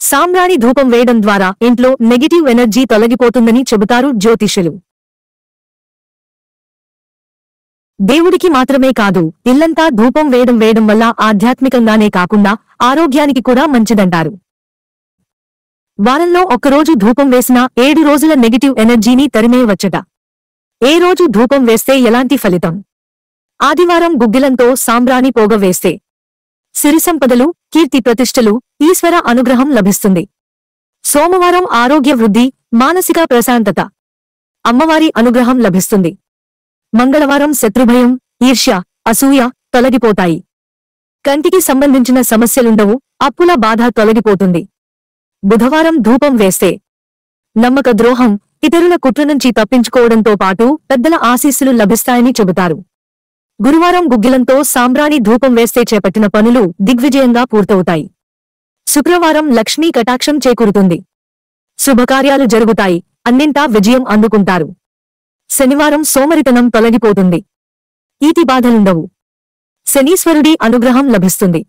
సాంబ్రాణి ధూపం వేయడం ద్వారా ఇంట్లో నెగటివ్ ఎనర్జీ తొలగిపోతుందని చెబుతారు జ్యోతిష్యులు. దేవుడికి మాత్రమే కాదు, ఇల్లంతా ధూపం వేయడం వల్ల ఆధ్యాత్మికంగానే కాకుండా ఆరోగ్యానికి కూడా మంచిదంటారు. వారంలో ఒక్కరోజు ధూపం వేసినా 7 రోజుల నెగటివ్ ఎనర్జీని తరిమేయవచ్చట. ఏ రోజు ధూపం వేస్తే ఎలాంటి ఫలితం? ఆదివారం గుగ్గిలంతో సాంబ్రాణి పోగ వేస్తే సిరి సంపదలు, కీర్తి ప్రతిష్టలు, ఈశ్వర అనుగ్రహం లభిస్తుంది. సోమవారం ఆరోగ్య వృద్ధి, మానసిక ప్రశాంతత, అమ్మవారి అనుగ్రహం లభిస్తుంది. మంగళవారం శత్రుభయం, ఈర్ష్య, అసూయ తొలగిపోతాయి. కంటికి సంబంధించిన సమస్యలుండవు, అప్పుల బాధ తొలగిపోతుంది. బుధవారం ధూపం వేస్తే నమ్మక ద్రోహం, ఇతరుల కుట్ర నుంచి తప్పించుకోవడంతో పాటు పెద్దల ఆశీస్సులు లభిస్తాయని చెబుతారు. గురువారం గుగ్గిలంతో సాంబ్రాణి ధూపం వేస్తే చేపట్టిన పనులు దిగ్విజయంగా పూర్తవుతాయి. శుక్రవారం లక్ష్మీ కటాక్షం చేకూరుతుంది. శుభకార్యాలు జరుగుతాయి, అన్నింటా విజయం అందుకుంటారు. శనివారం సోమరితనం తొలగిపోతుంది. ఈతి బాధలుండవు. శనీశ్వరుడి అనుగ్రహం లభిస్తుంది.